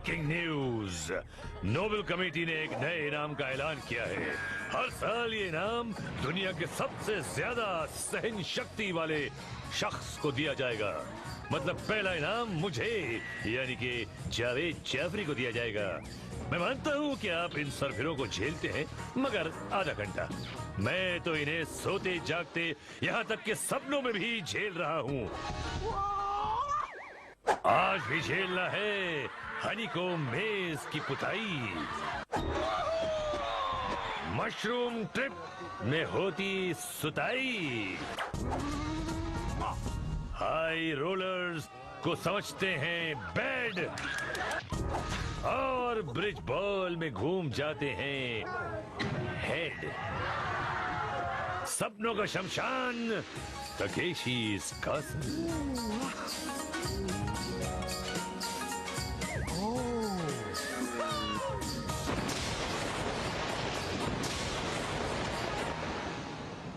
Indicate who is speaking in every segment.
Speaker 1: Breaking news, Nobel committee ने एक नए इनाम का ऐलान किया है। हर साल ये इनाम दुनिया के सबसे ज्यादा सहन शक्ति वाले शख्स को दिया जाएगा। मतलब पहला इनाम मुझे यानी कि जावेद जाफरी को दिया जाएगा। मैं मानता हूँ कि आप इन सरफिरों को झेलते हैं, मगर आधा घंटा। मैं तो इन्हें सोते जागते यहाँ तक के सपनों में भी झेल रहा हूँ। आज भी झेलना है हनीकॉम्ब मेज की पुताई। मशरूम ट्रिप में होती सुताई। हाई रोलर्स को समझते हैं बेड, और ब्रिज बॉल में घूम जाते हैं हेड। सपनों का शमशान तकेशी's castle।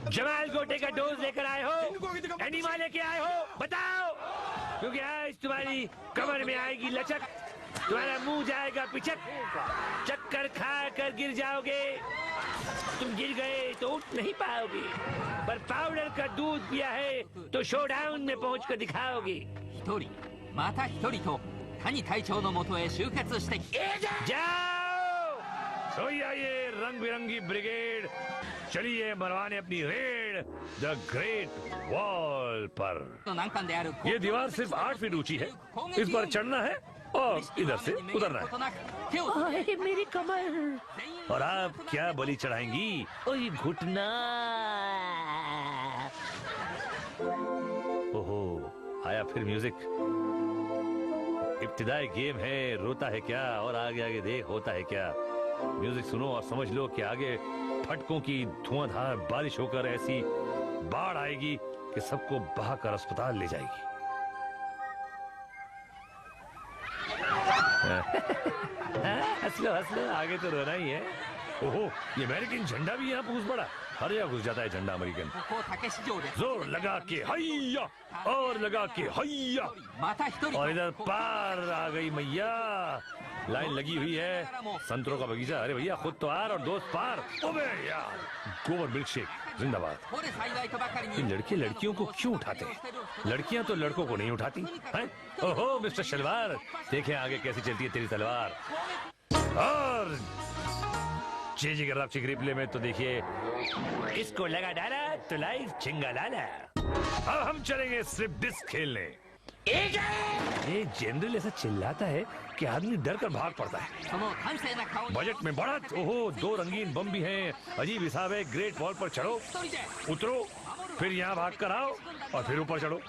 Speaker 1: जमाल गोटे का डोज लेकर आए हो? एनिमा लेके आए हो? बताओ, क्योंकि आज तुम्हारी कमर में आएगी लचक, तुम्हारा मुंह जाएगा पिचक, चक्कर खा कर गिर जाओगे। तुम गिर गए तो उठ नहीं पाओगे, पर पाउडर का दूध पिया है तो शोडाउन में पहुंच कर दिखाओगे। जाओ, सोई आइए रंग बिरंगी ब्रिगेड, चलिए मरवाने अपनी रेड द ग्रेट वॉल पर। ये दीवार सिर्फ 8 फीट ऊंची है, इस पर चढ़ना है और इधर से उतरना है।
Speaker 2: मेरी कमर।
Speaker 1: और आप क्या बलि चढ़ाएंगी? ओह घुटना। ओहो, आया फिर म्यूजिक। इब्तिदाई गेम है, रोता है क्या और आगे आगे देख होता है क्या। म्यूजिक सुनो और समझ लो कि आगे फटकों की धुआंधार बारिश होकर ऐसी बाढ़ आएगी कि सबको बहाकर अस्पताल ले जाएगी। हंस लो, आगे तो रोना ही है। ओहो, ये अमेरिकन झंडा भी यहाँ पूछ पड़ा। हर जगह घुस जाता है झंडा अमेरिकन। जोर लगा के हैया और लगा के हैया, और इधर पार आ गई मैया। लाइन लगी हुई है, संतरों का बगीचा। अरे भैया खुद तो आर और दोस्त पार। ओबे यार, गोबर मिल्क शेक जिंदाबाद। इन लड़के लड़कियों को क्यों उठाते हैं? लड़कियां तो लड़कों को नहीं उठाती हैं? ओहो मिस्टर शलवार, देखें आगे कैसी चलती है तेरी तलवार। और चीजी के रापची रिप्ले में तो देखिए, इसको लगा डाला तो लाइव चिंगा लाला। अब हम चलेंगे स्लिप डिस्क खेलने। ये जनरल ऐसा चिल्लाता है कि आदमी डर कर भाग पड़ता है। बजट में बढ़त। ओहो, 2 रंगीन बम भी हैं। अजीब हिसाब है। ग्रेट वॉल पर चढ़ो, उतरो, फिर यहाँ भाग कर आओ और फिर ऊपर चढ़ो।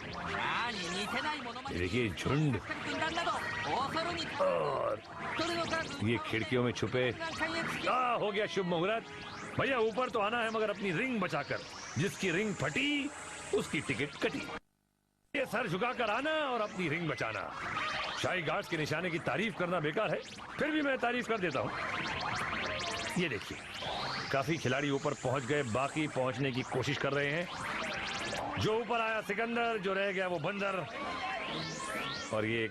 Speaker 1: देखिए झुंड, और ये खिड़कियों में छुपे। हो गया शुभ मुहूर्त। भैया ऊपर तो आना है, मगर अपनी रिंग बचाकर। जिसकी रिंग फटी उसकी टिकट कटी। ये सर झुकाकर आना और अपनी रिंग बचाना। शाही गार्ड्स के निशाने की तारीफ करना बेकार है, फिर भी मैं तारीफ कर देता हूँ। ये देखिए, काफी खिलाड़ी ऊपर पहुंच गए, बाकी पहुंचने की कोशिश कर रहे हैं। जो ऊपर आया सिकंदर, जो रह गया वो बंदर, और ये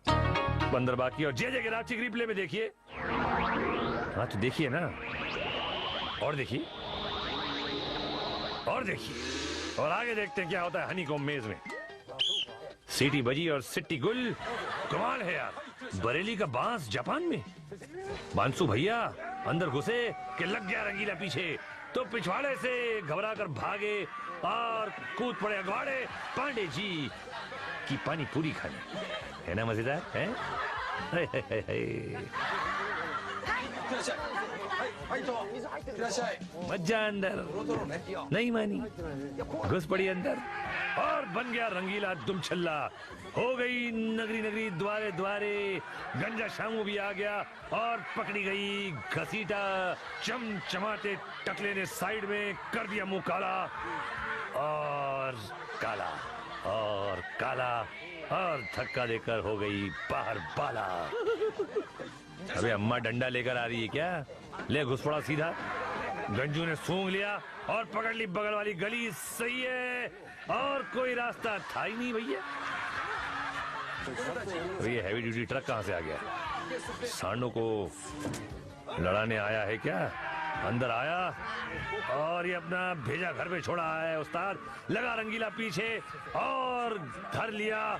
Speaker 1: बंदर बाकी। और जे गिराची रिप्ले में देखिए। हाँ तो देखिए ना, और देखिए, और देखिए, और आगे देखते हैं क्या होता है हनीकॉम्ब मेज में। सीटी बजी और सिट्टी गुल। कमाल है यार, बरेली का बांस जापान में। बांसु भैया अंदर घुसे कि लग गया रंगीला पीछे, तो पिछवाड़े से घबरा कर भागे और कूद पड़े अगवाड़े पांडे जी की पानी पूरी खाने। है ना मजेदार है? मज्जा अंदर नहीं मानी, घुस पड़ी अंदर और बन गया रंगीला दुमछल्ला। हो गई नगरी नगरी द्वारे द्वारे, गंजा शामू भी आ गया और पकड़ी गई घसीटा। चमचमाते टकले ने साइड में कर दिया मुंह काला और काला और काला, और धक्का देकर हो गई बाहर बाला। अबे अम्मा डंडा लेकर आ रही है क्या? ले घुस पड़ा सीधा। गंजू ने सूंघ लिया और पकड़ ली बगल वाली गली। सही है, और कोई रास्ता था ही नहीं भैया। तो ये हैवी ड्यूटी ट्रक कहां से आ गया? सांडों को लड़ाने आया है क्या? अंदर आया और ये अपना भेजा घर पे छोड़ा है। उस्ताद लगा रंगीला पीछे और धर लिया,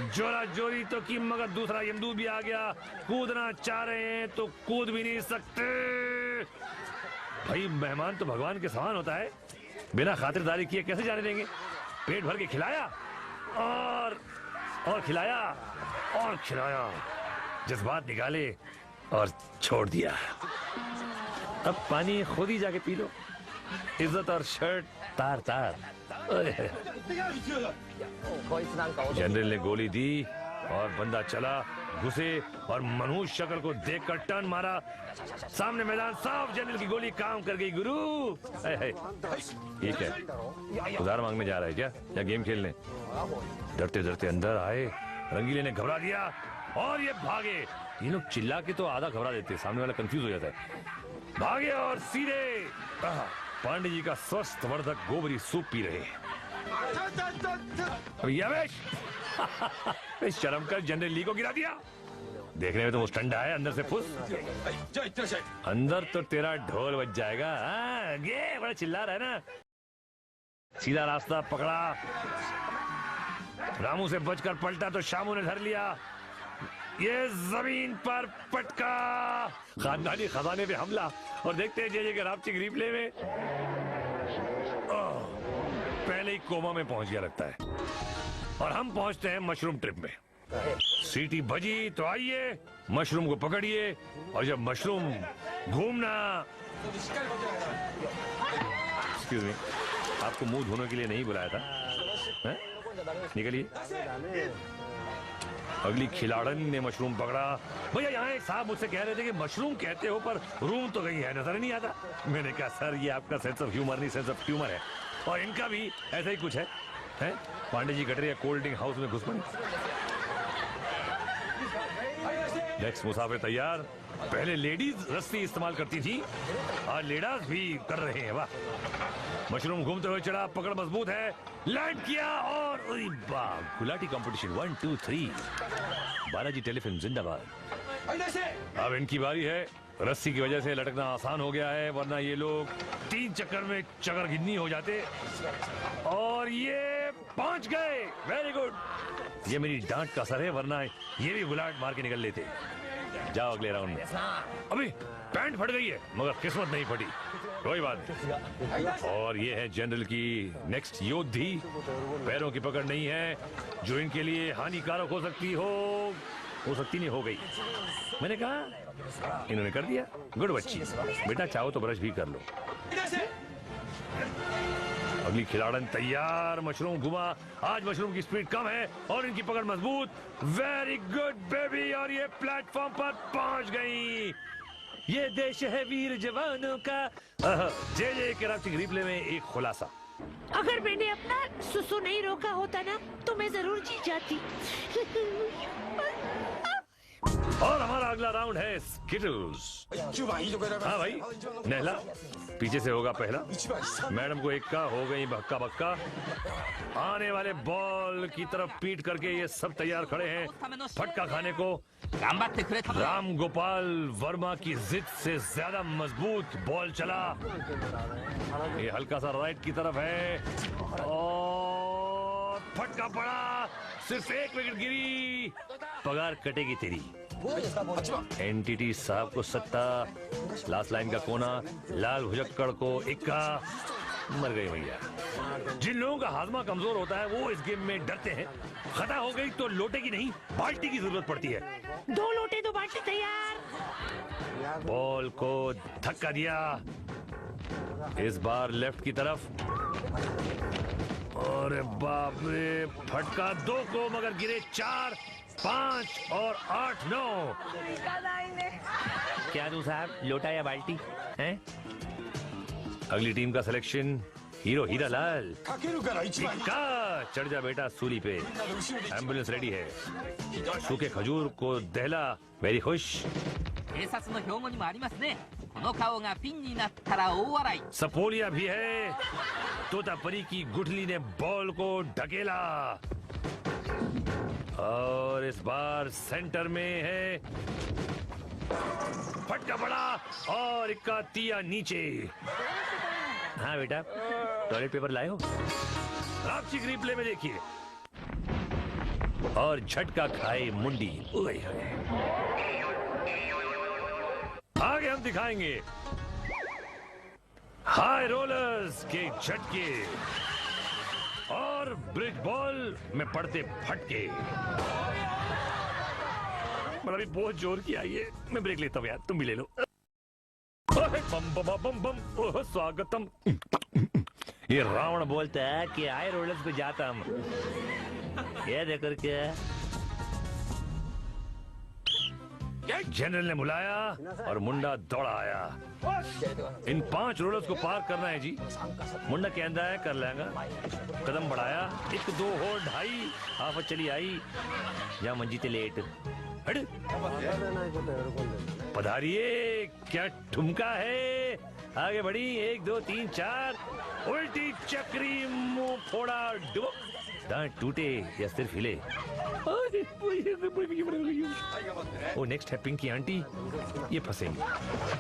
Speaker 1: जोरा जोरी तो की, मगर दूसरा यमदूत भी आ गया। कूदना चाह रहे हैं तो कूद भी नहीं सकते। भाई मेहमान तो भगवान के समान होता है, बिना खातिरदारी किए कैसे जाने देंगे? पेट भर के खिलाया और खिलाया और खिलाया, जज्बात निकाले और छोड़ दिया। अब पानी खुद ही जाके पी लो। इज्जत और शर्ट तार तार। जनरल ने गोली दी और बंदा चला, घुसे और मनहूस शक्ल को देखकर टर्न मारा। सामने मैदान साफ, जनरल की गोली काम कर गई। गुरु ये क्या, उधार मांगने जा रहा है क्या या गेम खेलने? डरते डरते अंदर आए, रंगीले ने घबरा दिया और ये भागे। ये लोग चिल्ला के तो आधा घबरा देते, सामने वाला कंफ्यूज हो जाता है। भागे और सीधे पांडे जी का स्वस्थ वर्धक गोबरी सूप पी रहे। शर्म कर, जनरल ली को गिरा दिया। देखने में तो मुझ ठंडा है, अंदर से फुस। अंदर तो तेरा ढोल बज जाएगा। गे बड़ा चिल्ला रहा है ना। सीधा रास्ता पकड़ा, रामू से बचकर पलटा तो शामू ने धर लिया। ये जमीन पर पटका, खानदानी खजाने पे हमला। और देखते हैं जे के रापचिक रिप्ले में पहले ही कोमा में पहुंच गया लगता है। और हम पहुंचते हैं मशरूम ट्रिप में। सीटी बजी तो आइए, मशरूम को पकड़िए और जब मशरूम घूमना। एक्सक्यूज मी, आपको मुंह धोने के लिए नहीं बुलाया था, निकलिए। अगली खिलाड़न ने मशरूम पकड़ा। भैया यहाँ एक साहब मुझसे कह रहे थे कि मशरूम कहते हो पर रूम तो कहीं है, नजर नहीं आता। मैंने कहा सर ये आपका सेंस ऑफ ह्यूमर नहीं, सेंस ऑफ ह्यूमर है। और इनका भी ऐसा ही कुछ है, हैं? Pandey ji Katariya cold drink house में घुस पड़ी। नेक्स्ट मुसाफिर तैयार। पहले लेडीज रस्सी इस्तेमाल करती थी, आज लेडास भी कर रहे हैं। वाह, मशरूम घूमते हुए चढ़ा, पकड़ मजबूत है, लैंड किया और गुलाटी कंपटीशन 1 2 3। बालाजी टेलीफिल्म जिंदाबाद। अब इनकी बारी है। रस्सी की वजह से लटकना आसान हो गया है, वरना ये लोग 3 चक्कर में चक्कर गिन्नी हो जाते। और ये पहुंच गए, वेरी गुड। ये मेरी डांट का असर है, वरना ये भी गुलाट मार के निकल लेते। जाओ अगले राउंड में। अभी पैंट फट गई है मगर किस्मत नहीं फटी, कोई बात नहीं। और ये है जनरल की नेक्स्ट योद्धी। पैरों की पकड़ नहीं है जो इनके लिए हानिकारक हो सकती नहीं, हो गई। मैंने कहा, इन्होंने कर दिया। गुड बच्ची, बेटा चाहो तो ब्रश भी कर लो। अगली खिलाड़न तैयार, मशरूम घुमा। आज मशरूम की स्पीड कम है और इनकी पकड़ मजबूत। Very good baby. और ये प्लेटफॉर्म पर पहुंच गई। ये देश है वीर जवानों का। जे के रापचिक रिप्ले में एक खुलासा।
Speaker 2: अगर मैंने अपना सुसु नहीं रोका होता ना तो मैं जरूर जीत जाती।
Speaker 1: और हमारा अगला राउंड है स्किटल्स। हाँ भाई, नहला पीछे से होगा पहला। मैडम को इक्का हो गई बक्का बक्का। आने वाले बॉल की तरफ पीट करके ये सब तैयार खड़े हैं फटका खाने को। राम गोपाल वर्मा की जिद से ज्यादा मजबूत बॉल चला। ये हल्का सा राइट की तरफ है और फटका पड़ा। सिर्फ 1 विकेट गिरी, पगार कटेगी तेरी। एनटीटी साहब को सत्ता, लास्ट लाइन का कोना, लाल भुजक्कड़ को इक्का। मर गए भैया। जिन लोगों का हाजमा कमजोर होता है वो इस गेम में डरते हैं। खता हो गई तो लोटे की नहीं बाल्टी की जरूरत पड़ती है।
Speaker 2: 2 लोटे 2 बाल्टी तैयार।
Speaker 1: बॉल को धक्का दिया, इस बार लेफ्ट की तरफ। अरे बाप रे, फटका 2 को मगर गिरे 4 5 और 8 9। क्या दूं साहब, लोटा या बाल्टी हैं? अगली टीम का सिलेक्शन हीरो हीरा लाल। चढ़ जा बेटा सूली पे, एम्बुलेंस रेडी है। सूखे खजूर को दहला। वेरी खुश। सपोलिया भी है। तोतापरी की गुठली ने बॉल को ढकेला। और इस बार सेंटर में है फटका पड़ा और इक्का तिया नीचे। हाँ बेटा, टॉयलेट पेपर लाए हो? रापचिक रिप्ले में देखिए। और झटका खाए मुंडी। आगे हम दिखाएंगे हाई रोलर्स के झटके और ब्रिज बॉल में पड़ते फटके। मतलब अभी बहुत जोर की आई है, मैं ब्रेक लेता हूँ यार, तुम भी ले लो। बम बम बम बम, ओह स्वागतम। ये रावण बोलता है कि हाई रोलर्स पे जाता हम। ये देखकर क्या जनरल ने बुलाया और मुंडा दौड़ा आया। इन 5 रोलर्स को पार करना है जी। मुंडा कहता है कर लेगा। कदम बढ़ाया, 1 2 हो 2.5 हाफ चली आई। या मंजीते लेट पधारिए, क्या ठुमका है। आगे बढ़ी, 1 2 3 4 उल्टी चक्री, मुंह फोड़ा, डुबक, दांत टूटे या सिर्फ हिले। ओ नेक्स्ट है पिंकी आंटी, ये फंसेंगे।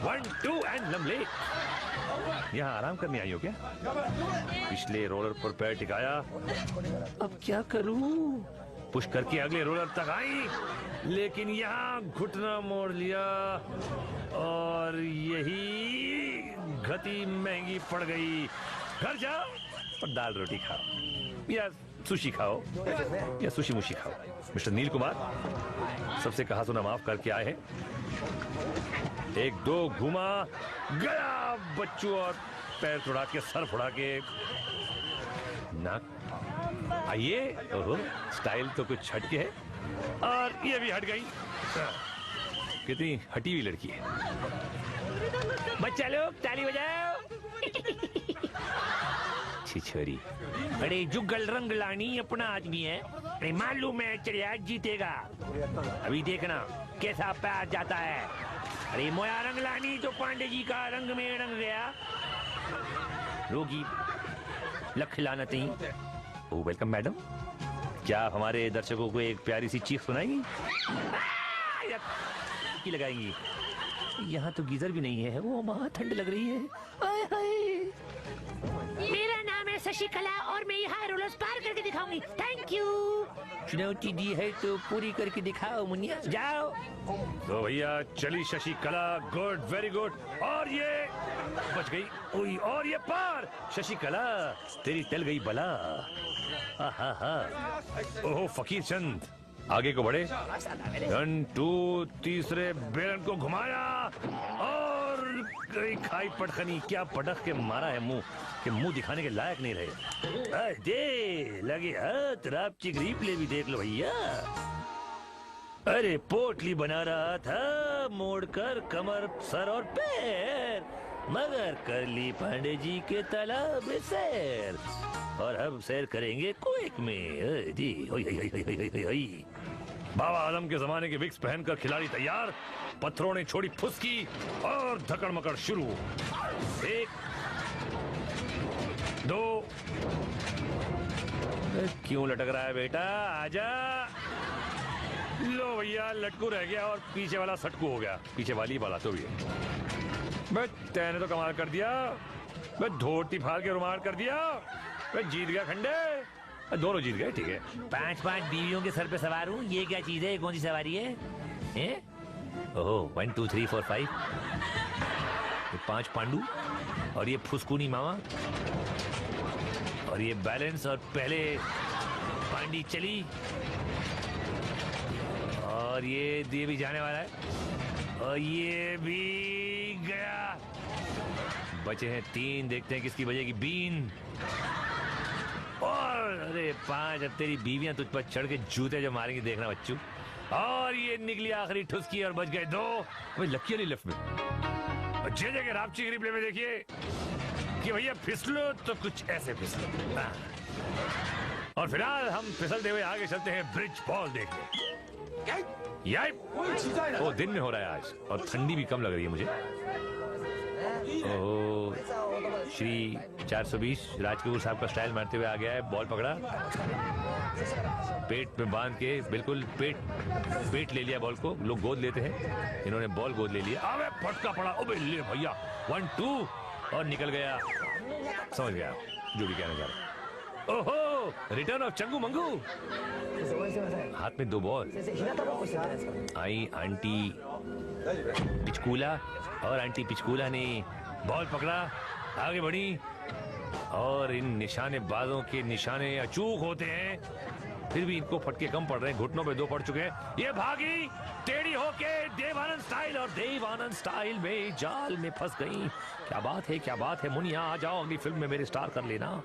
Speaker 1: 1 2 एंड लम्बले। यहाँ आराम करने आई हो क्या? पिछले रोलर पर पैर टिकाया। अब क्या करूं? पुश करके अगले रोलर तक आई, लेकिन यहाँ घुटना मोड़ लिया और यही गति महंगी पड़ गई। घर जाओ और दाल रोटी खाओ या सुशी खाओ या सुशी मुशी खाओ। मिस्टर नील कुमार, सबसे कहा सुना माफ करके आए हैं। 1 2 घुमा गया बच्चू और पैर तुड़ा के, सर फुड़ा के, नाक। आइए, ओहो स्टाइल तो कुछ हटके है और ये भी हट गई। कितनी हटी हुई लड़की है। बच्चा लोग ताली बजाओ। छिछोरी, अरे जुगल रंग लानी अपना आदमी है। अरे मालूम है चलिए जीतेगा। अभी देखना कैसा पैर जाता है। अरे मोया रंग लानी तो पांडे जी का रंग में रंग गया। रोगी लख लानती। ओ वेलकम मैडम, क्या आप हमारे दर्शकों को एक प्यारी सी चीख सुनाएंगी? की लगाएंगी। यहाँ तो गीजर भी नहीं है। वो माँ ठंड लग रही है। आए हाय।
Speaker 2: मेरा नाम है शशिकला और मैं यहाँ रोलर्स पार करके दिखाऊंगी। Thank you.
Speaker 1: चुनौती दी है तो पूरी करके दिखाओ मुनिया, जाओ। तो भैया चली शशिकला, गुड वेरी गुड। और ये बच गई। ओई, और ये पार। शशिकला तेरी टल गई बला। ओहो फकीर चंद, आगे को बढ़े। 1 2 तीसरे बेलन को घुमाया और गई खाई पटखनी। क्या पटक के मारा है मुंह कि मुंह दिखाने के लायक नहीं रहे। दे लगे हाथ। रापचिक रिप्ले भी देख लो भैया। अरे पोटली बना रहा था, मोड़कर कमर, सर और पैर, मगर कर ली पांडे जी के तालाब सैर। और अब सैर करेंगे कुएक में जी। बाबा आलम के जमाने के विक्स पहनकर खिलाड़ी तैयार। पत्थरों ने छोड़ी फुसकी और धकड़ मकड़ शुरू। 1 2। क्यों लटक रहा है बेटा, आजा। लो भैया लटकू रह गया और पीछे वाला सटकू हो गया। पीछे वाली वाला तो भी है। तैने तो कमाल कर दिया। धोती फाड़ के रुमाल कर दिया। जीत गया खंडे। दोनों जीत गए, ठीक है। 5 बीवियों के सर पे सवार हूँ। ये क्या चीज है? कौन सी सवारी है? ओहो 1 2 3 4 5। 5 पांडु और ये फुसकूनी मामा और ये बैलेंस। और पहले पांडी चली और ये दिए भी जाने वाला है और ये भी गया। बचे हैं 3, देखते हैं किसकी बजेगी बीन। और अरे 5। अब तेरी बीवियां तुझ पर चढ़ के जूते जो मारेंगे, देखना बच्चू। और ये निकली आखिरी ठुसकी और बच गए 2। लकी वाली लेफ्ट में। और जे के रापचिक रिप्ले में देखिए कि भैया फिसलो तो कुछ ऐसे फिसलो। और फिलहाल हम फिसलते हुए आगे चलते हैं ब्रिज बॉल देखने। वो दिन में हो रहा है आज और ठंडी भी कम लग रही है मुझे। ओह श्री 420 राजकपूर साहब का स्टाइल मारते हुए आ गया है। बॉल पकड़ा, पेट में बांध के, बिल्कुल पेट ले लिया बॉल को। लोग गोद लेते हैं, इन्होंने बॉल गोद ले लिया। अबे फटका पड़ा, अबे ले भैया, 1-2 और निकल गया। समझ गया जो भी कहना चाह रहा। ओहो, रिटर्न ऑफ चंगू मंगू। हाथ में 2 बॉल। आई आंटी पिचकूला और आंटी पिचकूला ने बॉल पकड़ा, आगे बढ़ी और इन निशानेबाजों के निशाने अचूक होते हैं, फिर भी इनको फटके कम पड़ रहे हैं। घुटनों पे 2 पड़ चुके हैं। ये भागी टेढ़ी होके देव आनंद स्टाइल, और देव आनंद स्टाइल में जाल में फंस गई। क्या बात है, क्या बात है। मुनिया आ जाओ, अगली फिल्म में मेरे स्टार कर लेना।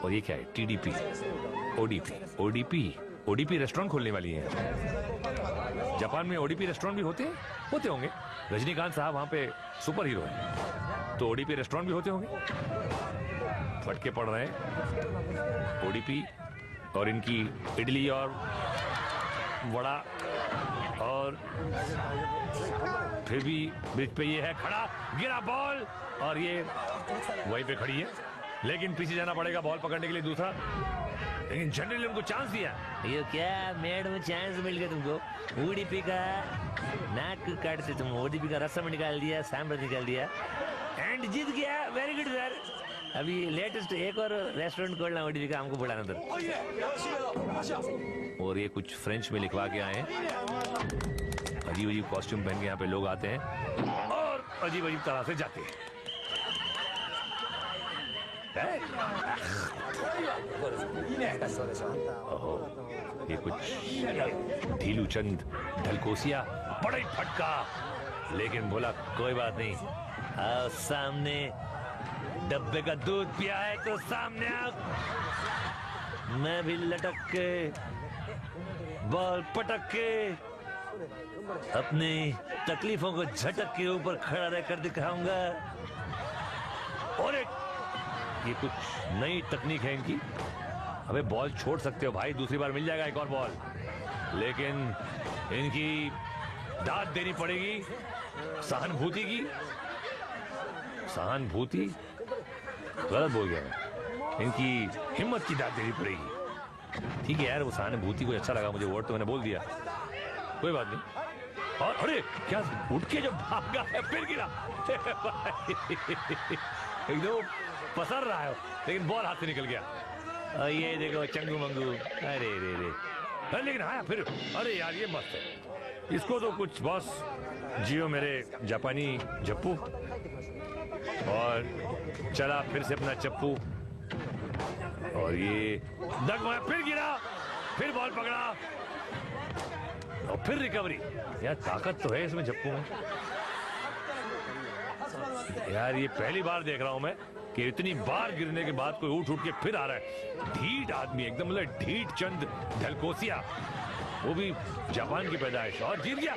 Speaker 1: और ये क्या है? टीडीपी, ओडीपी रेस्टोरेंट खोलने वाली है। जापान में ओडीपी रेस्टोरेंट भी होते होंगे। रजनीकांत साहब वहां पे सुपर हीरो है, तो ओडीपी रेस्टोरेंट भी होते होंगे। फटके पड़ रहे हैं ओडीपी और इनकी इडली और वड़ा, और फिर भी ब्रिज पे ये है खड़ा, गिरा बॉल और ये वहीं पे खड़ी है, लेकिन पीछे जाना पड़ेगा बॉल पकड़ने के लिए दूसरा। लेकिन जनरली उनको चांस दिया। ये क्या मैडम, चांस मिल गया तुमको। ओडीपी का नाक काटते तुम, ओडीपी का रसम निकाल दिया, सांभर निकाल दिया एंड जीत गया। Very good sir. अभी लेटेस्ट एक और रेस्टोरेंट खोलना ओडीपी का, हमको बुलाना था। और ये कुछ फ्रेंच में लिखवा के आए हैं। अजीब अजीब कॉस्ट्यूम पहन के यहाँ पे लोग आते हैं और अजीब अजीब तरह से जाते हैं। ये कुछ ढीलू चंद ढलकोसिया, बड़ा ही फटका, लेकिन बोला कोई बात नहीं, आओ सामने। डब्बे का दूध पिया है तो सामने आओ। मैं भी लटक के बॉल पटक के अपनी तकलीफों को झटक के ऊपर खड़ा रहकर दिखाऊंगा। और ये कुछ नई तकनीक है इनकी। अबे बॉल छोड़ सकते हो भाई, दूसरी बार मिल जाएगा एक और बॉल, लेकिन इनकी दाद देनी पड़ेगी सहानुभूति की। सहानुभूति गलत बोल गया मैं, इनकी हिम्मत की दाद देनी पड़ेगी। ठीक है यार, वो सहानुभूति को अच्छा लगा मुझे, वर्ड तो मैंने बोल दिया, कोई बात नहीं। और अरे क्या उठ के जब भागा है फिर गिरा। एकदम पसर रहा है, लेकिन बॉल हाथ से निकल गया। और ये देखो चंगू मंगू, अरे रे रे, लेकिन आया फिर। अरे यार ये मस्त है, इसको तो कुछ बॉस जियो मेरे जापानी जप्पू। और चला फिर से अपना चप्पू, और ये दगमा, फिर गिरा, फिर बॉल पकड़ा और फिर रिकवरी। यार ताकत तो है इसमें जप्पू में। यार ये पहली बार देख रहा हूं मैं कि इतनी बार गिरने के बाद कोई उठ के फिर आ रहा है। ढीठ आदमी एकदम, मतलब ढीठ चंद ढलकोसिया, वो भी जापान की पैदाइश, और जीत गया।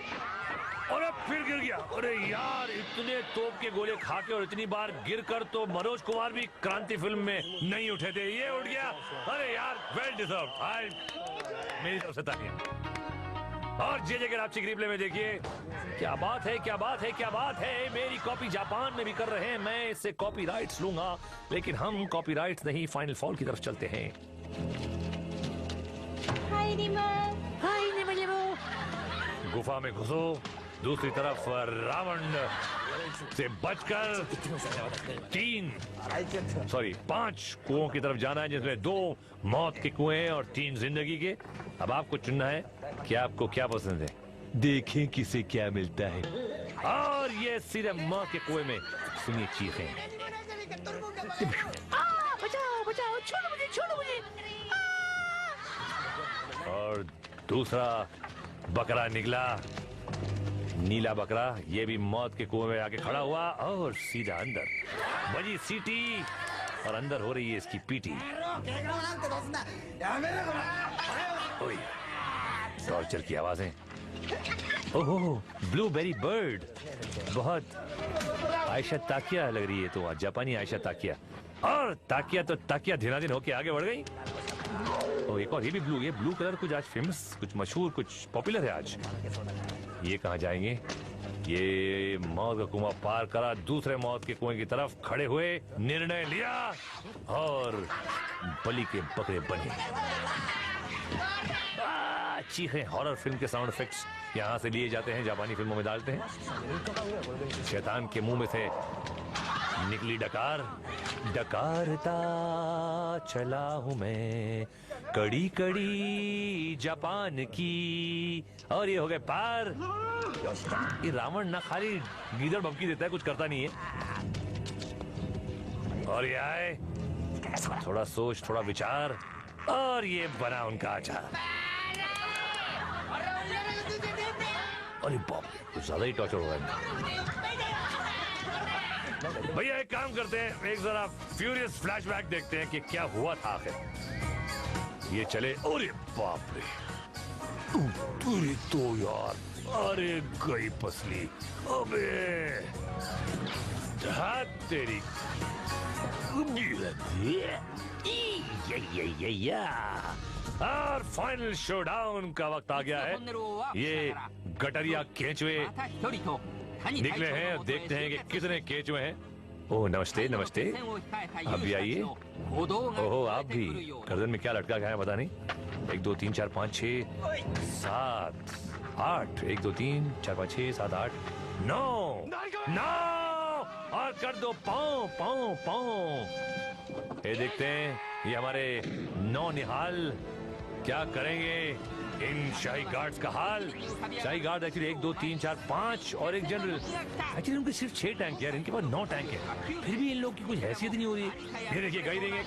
Speaker 1: और अब फिर गिर गया। अरे यार इतने तोप के गोले खा के और इतनी बार गिर कर तो मनोज कुमार भी क्रांति फिल्म में नहीं उठे थे, ये उठ गया। अरे यार वेल डिजर्व्ड, मेरी तरफ से तालियां। और जे के रापची रिप्ले में देखिए, क्या बात है, क्या बात है, क्या बात है। मेरी कॉपी जापान में भी कर रहे हैं, मैं इससे कॉपीराइट्स लूंगा, लेकिन हम कॉपीराइट्स नहीं, फाइनल फॉल की तरफ चलते हैं।
Speaker 2: हाय निमल,
Speaker 1: गुफा में घुसो, दूसरी तरफ रावण से बचकर 5 कुओं की तरफ जाना है, जिसमें 2 मौत के कुएं और 3 जिंदगी के। अब आपको चुनना है कि आपको क्या पसंद है, देखें किसे क्या मिलता है। और ये सीधे माँ के कुएं में, सुनिए चीखें।
Speaker 2: बचाओ बचाओ, छोड़ो मुझे।
Speaker 1: और दूसरा बकरा निकला, नीला बकरा, ये भी मौत के कुएं में आके खड़ा हुआ और सीधा अंदर। बजी सीटी और अंदर हो रही है इसकी पीटी। टॉर्चर की आवाजें। ओहो, ब्लूबेरी बर्ड, बहुत आयशा ताकिया लग रही है, तो जापानी आयशा ताकिया। और ताकिया तो ताकिया धीनाधीन होके आगे बढ़ गई। और एक और ये भी ब्लू, ये ब्लू कलर कुछ आज फेमस, कुछ मशहूर, कुछ पॉपुलर है आज। ये कहाँ जाएंगे, ये मौत का कुआं पार करा, दूसरे मौत के कुएं की तरफ खड़े हुए, निर्णय लिया और बलि के बकरे बने। चीखें हॉरर फिल्म के साउंड इफेक्ट्स यहाँ से लिए जाते हैं, जापानी फिल्मों में डालते हैं। शैतान के मुंह में से निकली डकार, डकारता चला हूं मैं कड़ी कड़ी जापान की, और ये हो गए पार। ये रावण ना खाली गीदड़ बमकी देता है, कुछ करता नहीं है। और ये आए, थोड़ा सोच थोड़ा विचार, और ये बना उनका अचार। अरे बाप रे, कुछ ज्यादा ही टॉर्चर हो रहा है। भैया एक काम करते हैं, एक जरा फ्यूरियस फ्लैशबैक देखते हैं कि क्या हुआ था आखिर। ये चले, अरे बाप रे, अरे तो यार, अरे गई पसली, अबे हाथ तेरी। और फाइनल शोडाउन का वक्त आ गया है। ये गटरिया केंचुए निकले हैं, देखते हैं कि कितने केंचुए हैं। ओह नमस्ते नमस्ते, आप भी आइए। ओहो आप भी, गर्दन में क्या लटका गया है पता नहीं। 1 2 3 4 5 6 7 8, 1 2 3 4 5 6 7 8 9 9, और कर दो पाँव पाँव पाँव। ये देखते हैं ये हमारे 9 निहाल क्या करेंगे इन शाही गार्ड्स का हाल। शाही गार्ड एक्चुअली 1 2 3 4 5 और एक जनरल। एक्चुअली उनके सिर्फ 6 टैंक यार, इनके पास 9 टैंक है, फिर भी इन लोग की कुछ हैसियत नहीं हो रही है। ये देखिए गई देंगे,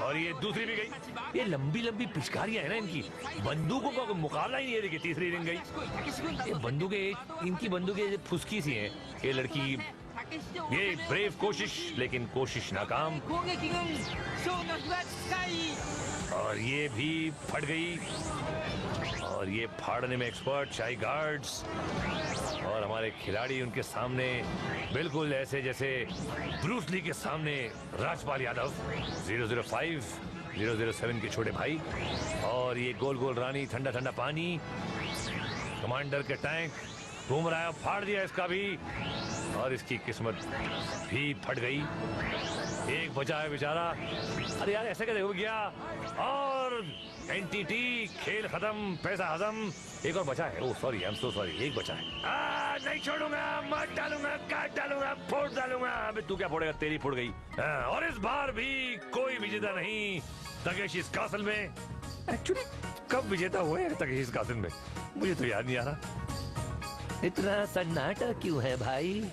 Speaker 1: और ये दूसरी भी गई। ये लंबी लंबी पिचकारियां है ना इनकी, बंदूकों का मुकाबला ही नहीं है। देखिए तीसरी रिंग गई। ये बंदूकें, इनकी बंदूकें फुसकी सी हैं। ये लड़की, ये ब्रेव कोशिश, लेकिन कोशिश नाकाम, और ये भी फट गई। और ये फाड़ने में एक्सपर्ट शाही गार्ड्स, और हमारे खिलाड़ी उनके सामने बिल्कुल ऐसे जैसे ब्रूस ली के सामने राजपाल यादव। 005 007 के छोटे भाई, और ये गोल गोल रानी, ठंडा ठंडा पानी, कमांडर के टैंक घूम रहा है, फाड़ दिया इसका भी, और इसकी किस्मत भी फट गई। एक बचा है बेचारा। अरे यार ऐसे कैसे हो गया। और एनटीटी खेल खत्म, पैसा हजम। एक और बचा है, oh sorry, I am so sorry, एक बचा है। नहीं छोड़ूंगा, मार डालूंगा, काट डालूंगा, फोड़ डालूंगा। अबे तू क्या फोड़ेगा, तेरी फोड़ गई। और इस बार भी कोई विजेता नहीं तकेशी इस कासल में। एक्चुअली कब विजेता हुए तकेशी इस कासल में, मुझे तो याद नहीं आ रहा। इतना सन्नाटा क्यों है भाई?